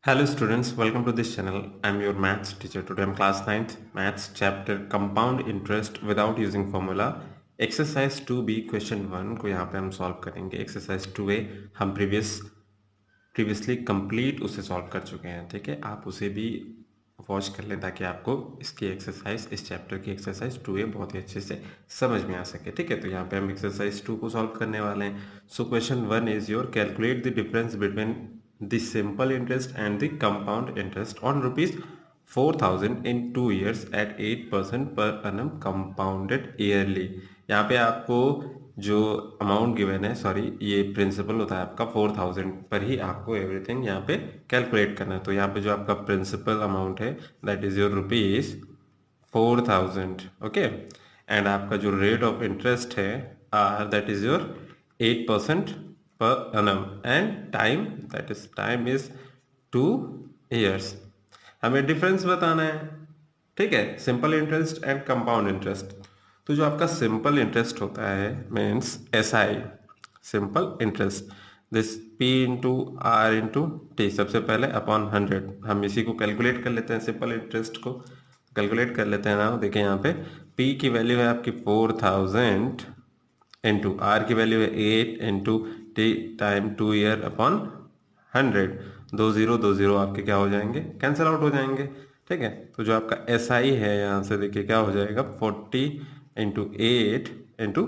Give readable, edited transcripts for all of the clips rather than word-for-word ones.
Hello students, welcome to this channel. I'm your maths teacher. Today I'm class 9th maths chapter compound interest without using formula. Exercise 2b question 1 को यहाँ पे हम solve करेंगे. Exercise 2a हम previously complete उसे solve कर चुके हैं. ठीक है, आप उसे भी वॉच कर लें ताकि आपको इसकी एक्सरसाइज, इस चैप्टर की एक्सरसाइज 2a बहुत ही अच्छे से समझ में आ सके. ठीक है, तो यहाँ पे हम एक्सरसाइज 2 को सॉल्व करने वाले हैं. So question 1 is your calculate the difference between the simple interest and the compound interest on rupees 4000 in 2 years at 8% per annum compounded yearly. यहाँ पे आपको जो अमाउंट गिवन है, सॉरी ये प्रिंसिपल होता है आपका 4000 पर ही आपको एवरीथिंग यहाँ पे कैलकुलेट करना है. तो यहाँ पे जो आपका प्रिंसिपल अमाउंट है that is your rupees 4000. Okay, and आपका जो रेट ऑफ इंटरेस्ट है that is your 8% per annum and time is 2 years. हमें डिफरेंस बताना है. ठीक है, simple interest and compound interest. तो जो आपका सिंपल इंटरेस्ट होता है means SI, simple interest, this P into R into T, सबसे पहले अपॉन 100. हम इसी को कैलकुलेट कर लेते हैं, सिंपल इंटरेस्ट को कैलकुलेट कर लेते हैं ना. देखिए यहाँ पे P की वैल्यू है आपकी 4000 इंटू आर की वैल्यू है 8 into T time 2 year upon 100. 2 0 आपके क्या हो जाएंगे, कैंसिल आउट हो जाएंगे. ठीक है, तो जो आपका SI है यहाँ से देखिए क्या हो जाएगा 40 इंटू 8 इंटू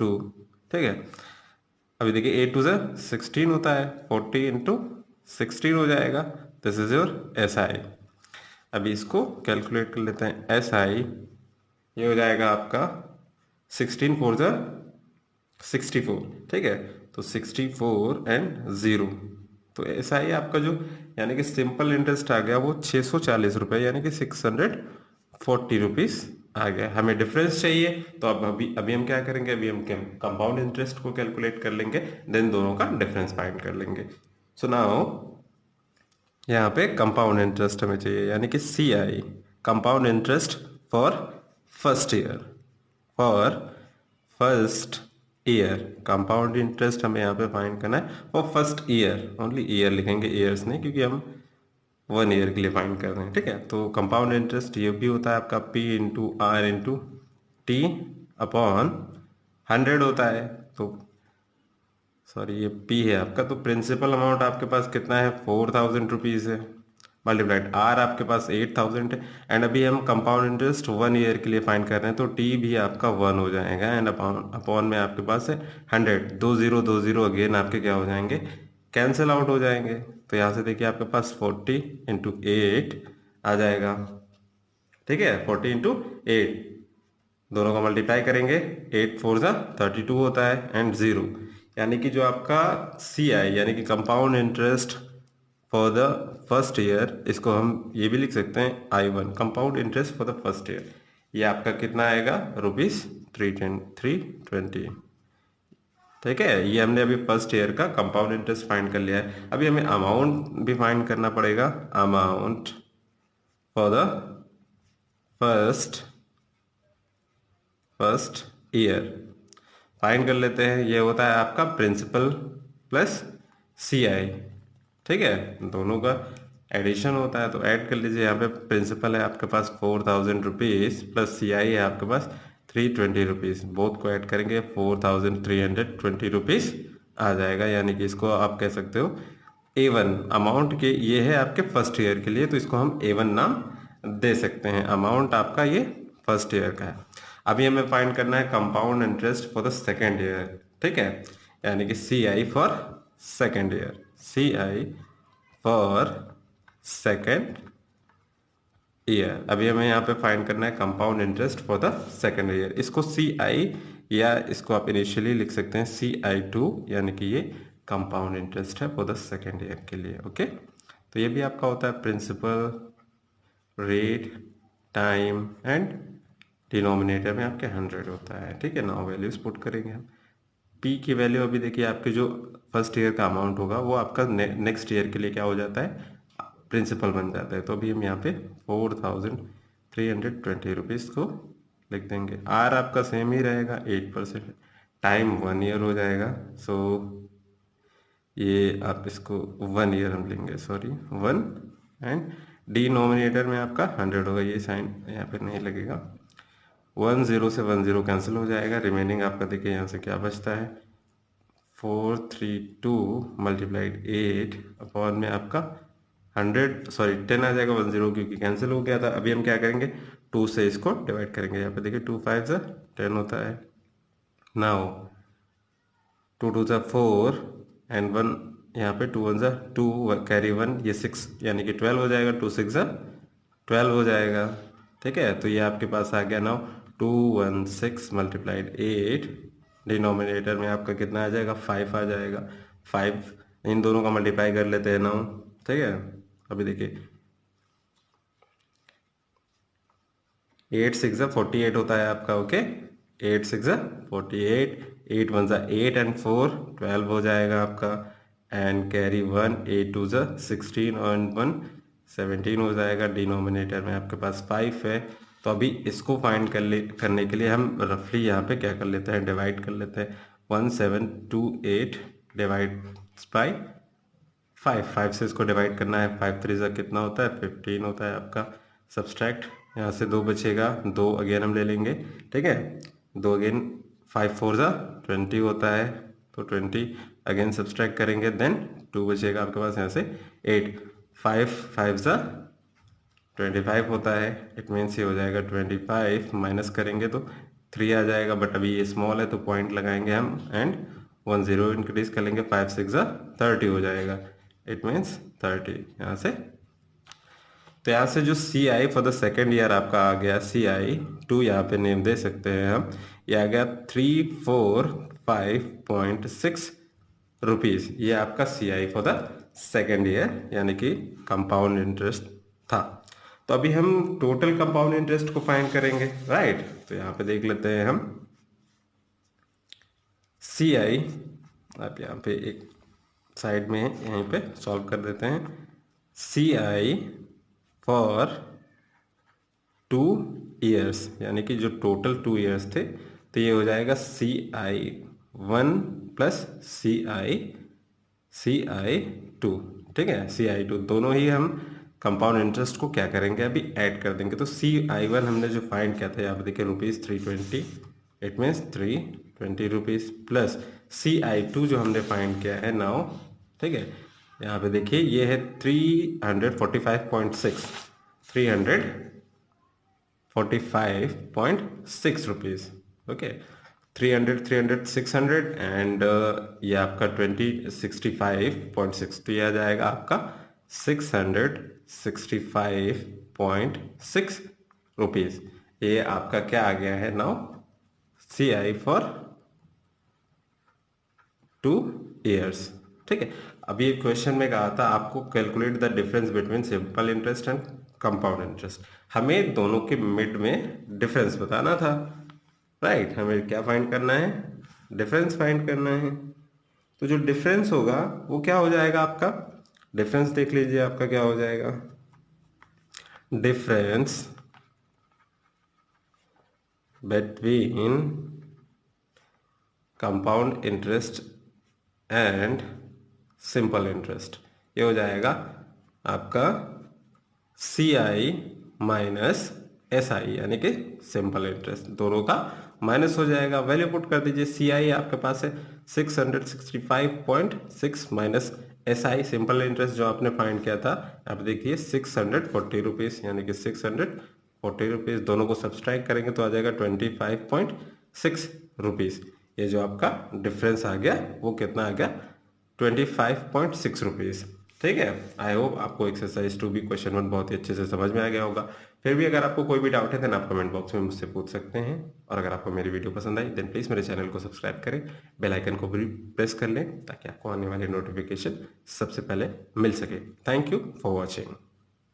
2. ठीक है, अभी देखिए 8 2 16 होता है, 40 इंटू 16 हो जाएगा. This is your SI. अभी इसको कैलकुलेट कर लेते हैं. SI ये हो जाएगा आपका 16 4 64. ठीक है, तो 64 एंड 0. तो ऐसा ही आपका जो यानी कि सिंपल इंटरेस्ट आ गया वो 640 रुपये यानी कि 640 रुपीज़ आ गया. हमें डिफरेंस चाहिए, तो अब अभी हम क्या करेंगे, अभी हम कंपाउंड इंटरेस्ट को कैलकुलेट कर लेंगे, देन दोनों का डिफरेंस फाइंड कर लेंगे. सो नाउ यहाँ पे कंपाउंड इंटरेस्ट हमें चाहिए यानी कि CI, compound interest for first year. For first year compound interest हमें यहाँ पे फाइंड करना है for first year. Only year लिखेंगे, ईयर्स नहीं, क्योंकि हम 1 ईयर के लिए फाइंड कर रहे हैं. ठीक है, तो कंपाउंड इंटरेस्ट ये भी होता है आपका P into R into T upon 100 होता है. तो सॉरी ये P है आपका, तो प्रिंसिपल अमाउंट आपके पास कितना है 4000 रुपीज़ है, मल्टीप्लाइड आर आपके पास 8000 है. एंड अभी हम कंपाउंड इंटरेस्ट 1 ईयर के लिए फाइंड कर रहे हैं, तो T भी आपका 1 हो जाएगा. एंड अपॉन में आपके पास है 100. 2 0 अगेन आपके क्या हो जाएंगे, कैंसिल आउट हो जाएंगे. तो यहाँ से देखिए आपके पास 40 इंटू 8 आ जाएगा. ठीक है, 40 इंटू 8 दोनों का मल्टीप्लाई करेंगे, 8 4 32 होता है एंड 0. यानी कि जो आपका CI यानी कि compound interest for the first year, इसको हम ये भी लिख सकते हैं I1, compound interest for the first year. ये आपका कितना आएगा रुपीज 320. ठीक है, ये हमने अभी फर्स्ट ईयर का कंपाउंड इंटरेस्ट फाइंड कर लिया है. अभी हमें अमाउंट भी फाइंड करना पड़ेगा. Amount for the first year find कर लेते हैं. ये होता है आपका प्रिंसिपल प्लस CI. ठीक है, दोनों का एडिशन होता है, तो ऐड कर लीजिए. यहाँ पे प्रिंसिपल है आपके पास 4000 रुपीज़ प्लस CI है आपके पास 320 रुपीज़. बोथ को ऐड करेंगे 4320 रुपीज़ आ जाएगा. यानी कि इसको आप कह सकते हो A1 अमाउंट के, ये है आपके फर्स्ट ईयर के लिए, तो इसको हम A1 नाम दे सकते हैं. अमाउंट आपका ये फर्स्ट ईयर का है. अभी हमें फाइंड करना है compound interest for the second year. ठीक है, यानी कि CI for second year. CI for second year. अभी हमें यहाँ पे फाइंड करना है compound interest for the second year. इसको CI या इसको आप इनिशियली लिख सकते हैं CI2, यानी कि ये कंपाउंड इंटरेस्ट है फॉर द सेकेंड ईयर के लिए. ओके, तो ये भी आपका होता है principal, rate, time and denominator में आपके 100 होता है. ठीक है, नाउ वैल्यूज पुट करेंगे हम. P की वैल्यू अभी देखिए आपके जो फर्स्ट ईयर का अमाउंट होगा वो आपका नेक्स्ट ईयर के लिए क्या हो जाता है, प्रिंसिपल बन जाता है. तो अभी हम यहाँ पे 4320 रुपीज़ को लिख देंगे. आर आपका सेम ही रहेगा 8%. टाइम 1 ईयर हो जाएगा. सो ये आप इसको 1 ईयर हम लेंगे, सॉरी 1 एंड डिनोमिनेटर में आपका 100 होगा, ये साइन यहाँ पे नहीं लगेगा। 10 से 10 कैंसिल हो जाएगा, रिमेनिंग आपका देखिए यहाँ से क्या बचता है 432 मल्टीप्लाइड 8 अपॉन में आपका 10 आ जाएगा, 10 क्योंकि कैंसिल हो गया था। अभी हम क्या करेंगे 2 से इसको डिवाइड करेंगे, यहाँ पे देखिए 2 5 10 होता है। नाउ 2 2 4 एंड 1 यहाँ पे 2 1 2 कैरी 1 ये 6 यानी कि 12 हो जाएगा, 2 6 12 हो जाएगा। ठीक है, तो ये आपके पास आ गया नाउ 216 मल्टीप्लाइड 8, डिनोमिनेटर में आपका कितना आ जाएगा 5 आ जाएगा। 5 इन दोनों का मल्टीप्लाई कर लेते हैं नाउ। ठीक है, अभी देखिए 8 6 48 होता है आपका। ओके, 8 6 48, 8 1 8 एंड 4 12 हो जाएगा आपका। एंड कैरी 1 8 2 16 और 1 17 हो जाएगा। डिनोमिनेटर में आपके पास 5 है। तो अभी इसको फाइंड करने के लिए हम रफली यहाँ पे क्या कर लेते हैं, डिवाइड कर लेते हैं। 1728 डिवाइड बाई 5 से इसको डिवाइड करना है। 5 3 कितना होता है 15 होता है आपका। सब्सट्रैक्ट यहाँ से 2 बचेगा, 2 अगेन हम ले लेंगे। ठीक है, 2 अगेन 5 4 20 होता है, तो 20 अगेन सब्सट्रैक्ट करेंगे, देन 2 बचेगा आपके पास यहाँ से 8 5 5 25 होता है। इट मीन्स ये हो जाएगा 25 माइनस करेंगे तो 3 आ जाएगा, बट अभी ये स्मॉल है तो पॉइंट लगाएंगे हम एंड 10 इंक्रीज कर लेंगे। 5 6 30 हो जाएगा। इट मीन्स 30 यहाँ से। तो यहाँ से जो सी I for the second year आपका आ गया CI2, यहाँ पे नेम दे सकते हैं हम, ये आ गया 345.6 रुपीज़। ये आपका CI for the second year यानी कि कंपाउंड इंटरेस्ट था। तो अभी हम टोटल कंपाउंड इंटरेस्ट को फाइंड करेंगे, राइट। तो यहाँ पे देख लेते हैं हम CI, आप यहाँ पे एक साइड में यहीं पे सॉल्व कर देते हैं। CI फॉर 2 ईयर्स यानी कि जो टोटल 2 ईयर्स थे, तो ये हो जाएगा CI1 प्लस CI2। ठीक है, CI2 दोनों ही हम कंपाउंड इंटरेस्ट को क्या करेंगे अभी ऐड कर देंगे। तो CI1 हमने जो फाइंड किया था, यहाँ पे देखिए ₹320, it means 320 rupees, plus CI2 जो हमने फाइंड किया है नाउ। ठीक है, यहाँ पे देखिए ये है 345.6 रुपीज़। ओके, 300 600 एंड ये आपका 65.6, तो ये आ जाएगा आपका 665.6 रुपीज़। ये आपका क्या आ गया है नाउ CI फॉर 2 ईयर्स। ठीक है, अभी एक क्वेश्चन में कहा था आपको calculate the difference between simple interest and compound interest. हमें दोनों के मिड में डिफरेंस बताना था, राइट। हमें क्या फाइंड करना है, डिफरेंस फाइंड करना है। तो जो डिफरेंस होगा वो क्या हो जाएगा आपका, डिफरेंस देख लीजिए आपका क्या हो जाएगा। Difference between compound interest and simple interest, ये हो जाएगा आपका CI माइनस SI यानी कि सिंपल इंटरेस्ट, दोनों का माइनस हो जाएगा। वैल्यू पुट कर दीजिए। CI आपके पास है 665.6 माइनस SI सिंपल इंटरेस्ट जो आपने फाइंड किया था, आप देखिए 640 रुपीज़ यानी कि 640 रुपीज़, दोनों को सब्सट्रैक्ट करेंगे तो आ जाएगा 25.6 रुपीज़। ये जो आपका डिफरेंस आ गया वो कितना आ गया 25.6 रुपीज़। ठीक है, आई होप आपको एक्सरसाइज 2 भी क्वेश्चन 1 बहुत ही अच्छे से समझ में आ गया होगा। फिर भी अगर आपको कोई भी डाउट है देन आप कमेंट बॉक्स में मुझसे पूछ सकते हैं। और अगर आपको मेरी वीडियो पसंद आई देन प्लीज़ मेरे चैनल को सब्सक्राइब करें, बेल आइकन को भी प्रेस कर लें ताकि आपको आने वाली नोटिफिकेशन सबसे पहले मिल सके। Thank you for watching.